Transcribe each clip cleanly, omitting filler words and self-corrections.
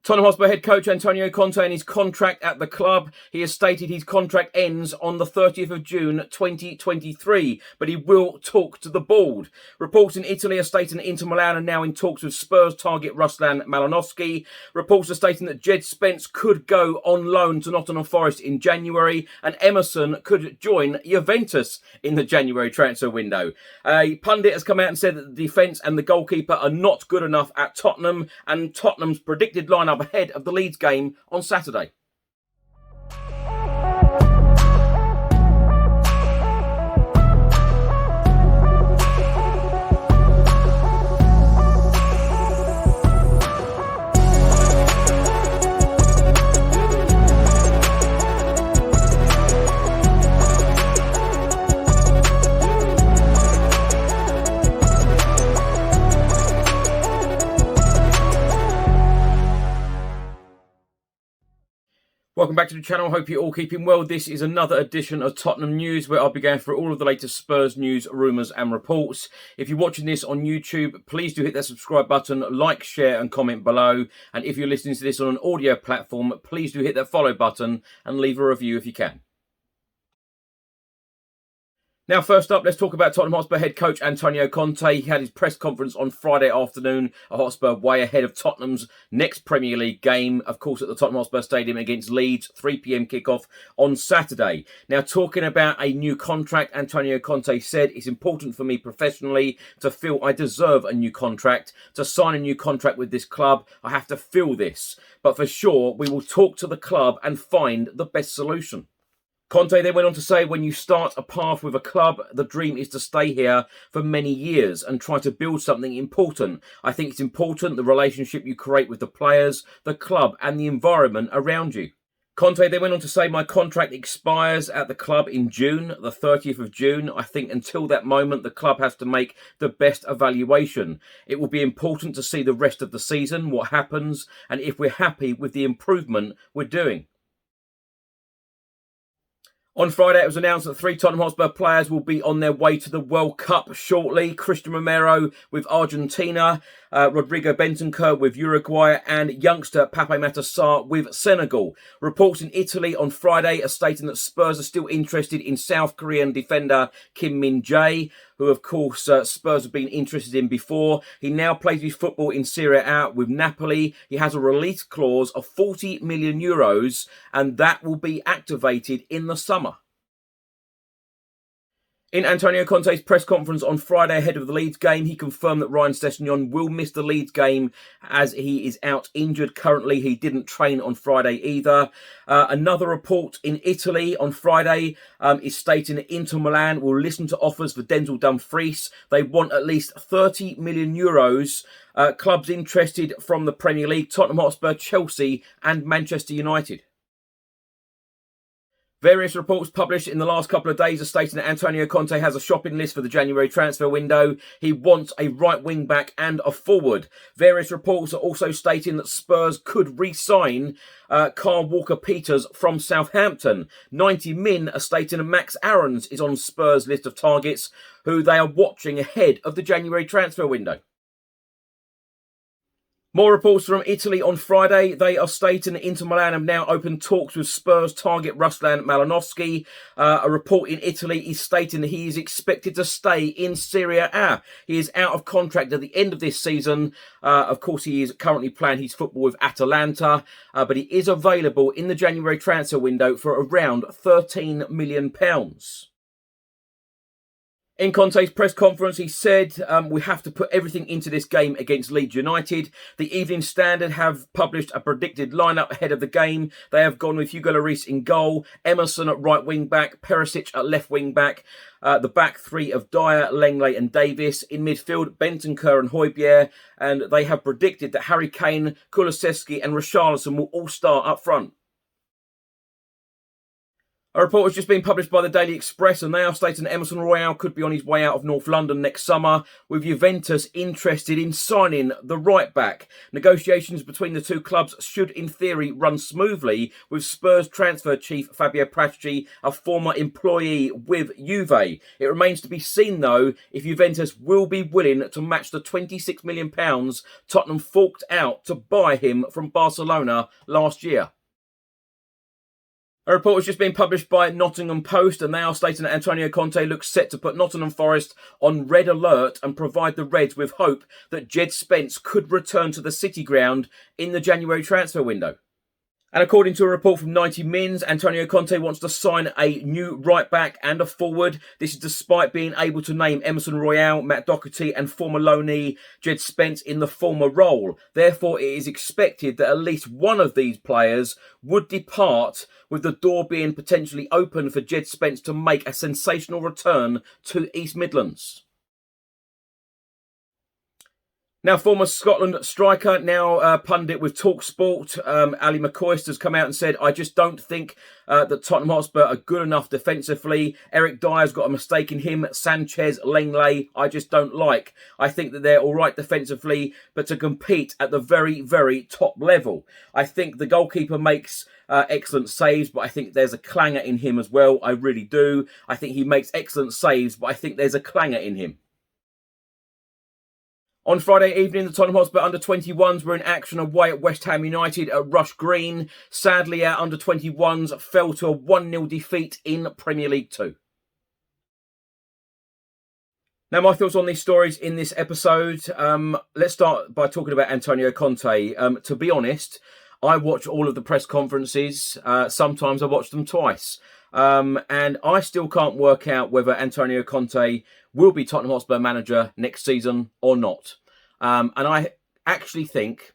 Tottenham Hotspur head coach Antonio Conte and his contract at the club. He has stated his contract ends on the 30th of June 2023, but he will talk to the board. Reports in Italy are stating that Inter Milan are now in talks with Spurs target Ruslan Malinovskyi. Reports are stating that Jed Spence could go on loan to Nottingham Forest in January, and Emerson could join Juventus in the January transfer window. A pundit has come out and said that the defence and the goalkeeper are not good enough at Tottenham, and Tottenham's predicted lineup ahead of the Leeds game on Saturday. Welcome back to the channel. Hope you're all keeping well. This is another edition of Tottenham News, where I'll be going through all of the latest Spurs news, rumours and reports. If you're watching this on YouTube, please do hit that subscribe button, like, share and comment below. And if you're listening to this on an audio platform, please do hit that follow button and leave a review if you can. Now, first up, let's talk about Tottenham Hotspur head coach Antonio Conte. He had his press conference on Friday afternoon at Hotspur way ahead of Tottenham's next Premier League game, of course, at the Tottenham Hotspur Stadium against Leeds, 3 p.m. kickoff on Saturday. Now, talking about a new contract, Antonio Conte said, "It's important for me professionally to feel I deserve a new contract. To sign a new contract with this club, I have to feel this. But for sure, we will talk to the club and find the best solution." Conte then went on to say, when you start a path with a club, the dream is to stay here for many years and try to build something important. I think it's important the relationship you create with the players, the club and the environment around you. Conte then went on to say, my contract expires at the club in June, the 30th of June. I think until that moment, the club has to make the best evaluation. It will be important to see the rest of the season, what happens, and if we're happy with the improvement we're doing. On Friday, it was announced that 3 Tottenham Hotspur players will be on their way to the World Cup shortly. Christian Romero with Argentina, Rodrigo Bentancur with Uruguay, and youngster Pape Matar Sarr with Senegal. Reports in Italy on Friday are stating that Spurs are still interested in South Korean defender Min-Jae, who of course Spurs have been interested in before. He now plays his football in Serie A with Napoli. He has a release clause of €40 million, and that will be activated in the summer. In Antonio Conte's press conference on Friday ahead of the Leeds game, he confirmed that Ryan Sessegnon will miss the Leeds game as he is out injured currently. He didn't train on Friday either. Another report in Italy on Friday is stating that Inter Milan will listen to offers for Denzel Dumfries. They want at least €30 million. Clubs interested from the Premier League, Tottenham Hotspur, Chelsea and Manchester United. Various reports published in the last couple of days are stating that Antonio Conte has a shopping list for the January transfer window. He wants a right wing back and a forward. Various reports are also stating that Spurs could re-sign Carl Walker-Peters from Southampton. 90 Min are stating that Max Aarons is on Spurs' list of targets who they are watching ahead of the January transfer window. More reports from Italy on Friday. They are stating that Inter Milan have now opened talks with Spurs target Ruslan Malinovskyi. A report in Italy is stating that he is expected to stay in Serie A. He is out of contract at the end of this season. Of course, he is currently playing his football with Atalanta, but he is available in the January transfer window for around £13 million. In Conte's press conference, he said, we have to put everything into this game against Leeds United. The Evening Standard have published a predicted lineup ahead of the game. They have gone with Hugo Lloris in goal, Emerson at right wing back, Perisic at left wing back, the back three of Dyer, Lenglet and Davis. In midfield, Bentancur and Højbjerg. And they have predicted that Harry Kane, Kulusevski and Richarlison will all start up front. A report has just been published by the Daily Express, and they are stating that Emerson Royal could be on his way out of North London next summer, with Juventus interested in signing the right back. Negotiations between the two clubs should, in theory, run smoothly, with Spurs transfer chief Fabio Paratici, a former employee with Juve. It remains to be seen, though, if Juventus will be willing to match the £26 million Tottenham forked out to buy him from Barcelona last year. A report has just been published by Nottingham Post, and they are stating that Antonio Conte looks set to put Nottingham Forest on red alert and provide the Reds with hope that Jed Spence could return to the City ground in the January transfer window. And according to a report from 90 Mins, Antonio Conte wants to sign a new right-back and a forward. This is despite being able to name Emerson Royal, Matt Doherty and former loanee Jed Spence in the former role. Therefore, it is expected that at least one of these players would depart, with the door being potentially open for Jed Spence to make a sensational return to East Midlands. Now, former Scotland striker, now pundit with TalkSport, Ali McCoist has come out and said, I just don't think that Tottenham Hotspur are good enough defensively. Eric Dyer's got a mistake in him. Sanchez, Langley, I just don't like. I think that they're all right defensively, but to compete at the very, very top level. I think the goalkeeper makes excellent saves, but I think there's a clanger in him as well. I really do. I think he makes excellent saves, but I think there's a clanger in him. On Friday evening, the Tottenham Hotspur under-21s were in action away at West Ham United at Rush Green. Sadly, our under-21s fell to a 1-0 defeat in Premier League 2. Now, my thoughts on these stories in this episode. Let's start by talking about Antonio Conte. To be honest, I watch all of the press conferences. Sometimes I watch them twice. And I still can't work out whether Antonio Conte will be Tottenham Hotspur manager next season or not. And I actually think,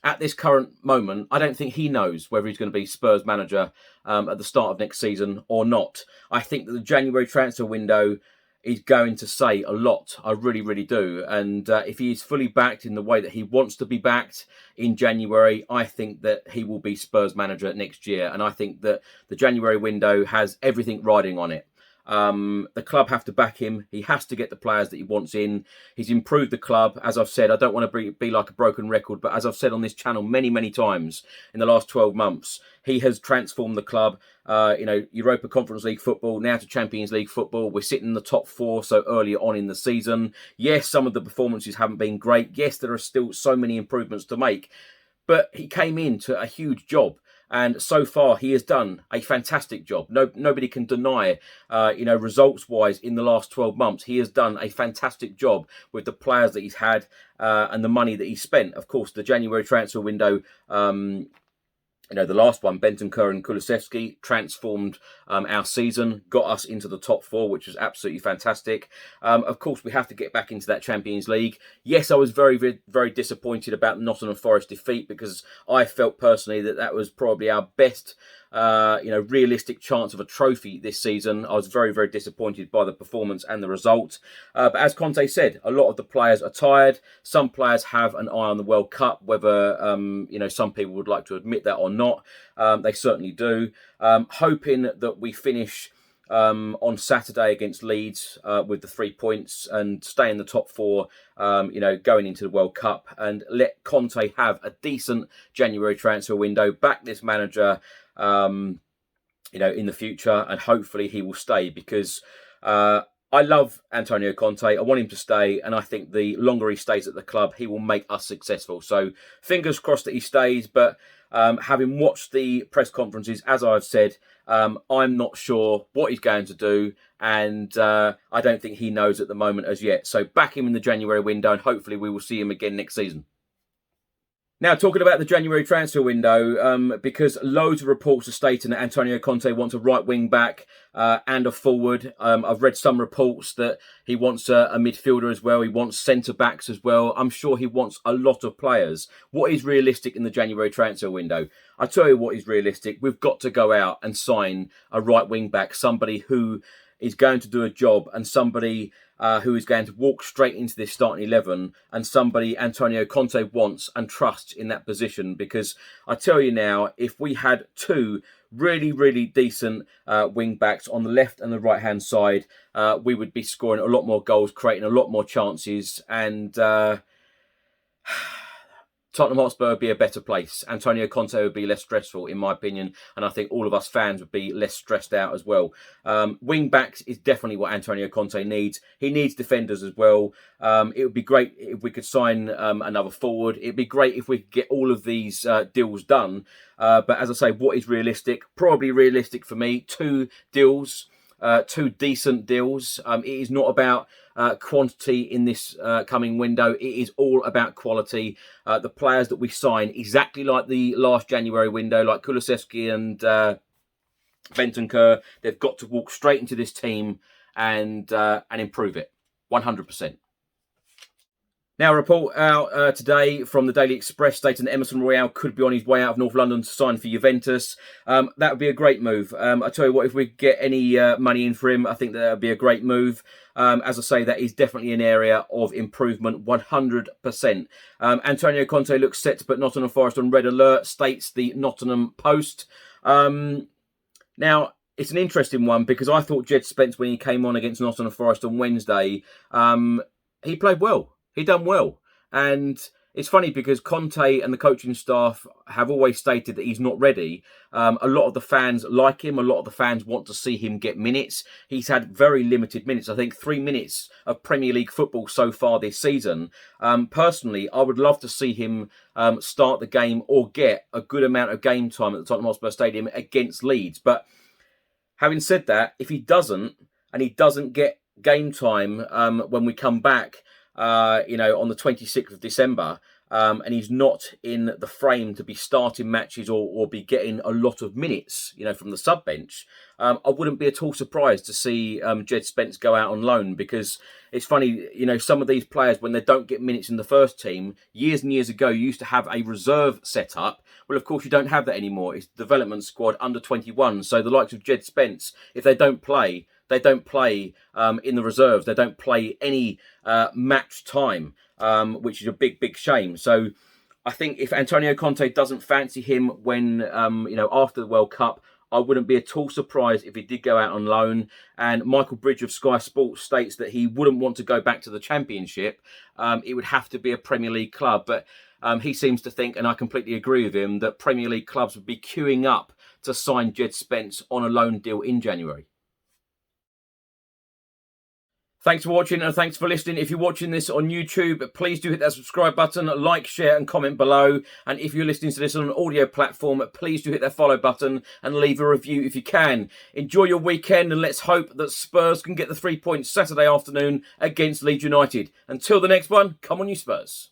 at this current moment, I don't think he knows whether he's going to be Spurs manager at the start of next season or not. I think that the January transfer window is going to say a lot. I really, really do. And if he is fully backed in the way that he wants to be backed in January, I think that he will be Spurs manager next year. And I think that the January window has everything riding on it. The club have to back him. He has to get the players that he wants in. He's improved the club. As I've said, I don't want to be like a broken record, but as I've said on this channel many, many times in the last 12 months, he has transformed the club. Europa Conference League football, now to Champions League football. We're sitting in the top 4 so early on in the season. Yes, some of the performances haven't been great. Yes, there are still so many improvements to make. But he came into a huge job. And so far, he has done a fantastic job. Nobody can deny, results-wise, in the last 12 months, he has done a fantastic job with the players that he's had and the money that he spent. Of course, the January transfer window, the last one, Bentancur and Kulusevski, transformed our season, got us into the top 4, which was absolutely fantastic. Of course, we have to get back into that Champions League. Yes, I was very, very, very disappointed about the Nottingham Forest defeat because I felt personally that was probably our best realistic chance of a trophy this season. I was very, very disappointed by the performance and the result. But as Conte said, a lot of the players are tired. Some players have an eye on the World Cup, whether, some people would like to admit that or not. They certainly do. Hoping that we finish on Saturday against Leeds with the 3 points and stay in the top 4, going into the World Cup, and let Conte have a decent January transfer window, back this manager in the future, and hopefully he will stay because I love Antonio Conte. I want him to stay, and I think the longer he stays at the club, he will make us successful. So fingers crossed that he stays, but having watched the press conferences, as I've said, I'm not sure what he's going to do, and I don't think he knows at the moment as yet. So back him in the January window, and hopefully we will see him again next season. Now, talking about the January transfer window, because loads of reports are stating that Antonio Conte wants a right wing back and a forward. I've read some reports that he wants a midfielder as well. He wants centre backs as well. I'm sure he wants a lot of players. What is realistic in the January transfer window? I tell you what is realistic. We've got to go out and sign a right wing back, somebody who is going to do a job, and somebody who is going to walk straight into this starting 11, and somebody Antonio Conte wants and trusts in that position. Because I tell you now, if we had two really, really decent wing backs on the left and the right hand side, we would be scoring a lot more goals, creating a lot more chances, and Tottenham Hotspur would be a better place. Antonio Conte would be less stressful, in my opinion, and I think all of us fans would be less stressed out as well. Wing backs is definitely what Antonio Conte needs. He needs defenders as well. It would be great if we could sign another forward. It'd be great if we could get all of these deals done. But as I say, what is realistic? Probably realistic for me, 2 deals. 2 decent deals. It is not about quantity in this coming window. It is all about quality. The players that we sign, exactly like the last January window, like Kulusevski and Bentancur, they've got to walk straight into this team and improve it, 100%. Now, a report out today from the Daily Express stating that Emerson Royal could be on his way out of North London to sign for Juventus. That would be a great move. I tell you what, if we get any money in for him, I think that would be a great move. As I say, that is definitely an area of improvement, 100%. Antonio Conte looks set to put Nottingham Forest on red alert, states the Nottingham Post. Now, it's an interesting one because I thought Jed Spence, when he came on against Nottingham Forest on Wednesday, he played well. He done well. And it's funny because Conte and the coaching staff have always stated that he's not ready. A lot of the fans like him. A lot of the fans want to see him get minutes. He's had very limited minutes. I think 3 minutes of Premier League football so far this season. Personally, I would love to see him start the game or get a good amount of game time at the Tottenham Hotspur Stadium against Leeds. But having said that, if he doesn't, and he doesn't get game time when we come back, on the 26th of December, and he's not in the frame to be starting matches or be getting a lot of minutes, from the sub bench, I wouldn't be at all surprised to see Jed Spence go out on loan, because it's funny, some of these players, when they don't get minutes in the first team, years and years ago, you used to have a reserve set up. Well, of course, you don't have that anymore. It's development squad under 21. So the likes of Jed Spence, if they don't play, they don't play in the reserves. They don't play any match time, which is a big, big shame. So I think if Antonio Conte doesn't fancy him when, after the World Cup, I wouldn't be at all surprised if he did go out on loan. And Michael Bridge of Sky Sports states that he wouldn't want to go back to the Championship. It would have to be a Premier League club. But he seems to think, and I completely agree with him, that Premier League clubs would be queuing up to sign Jed Spence on a loan deal in January. Thanks for watching and thanks for listening. If you're watching this on YouTube, please do hit that subscribe button, like, share and comment below. And if you're listening to this on an audio platform, please do hit that follow button and leave a review if you can. Enjoy your weekend and let's hope that Spurs can get the 3 points Saturday afternoon against Leeds United. Until the next one, come on you Spurs.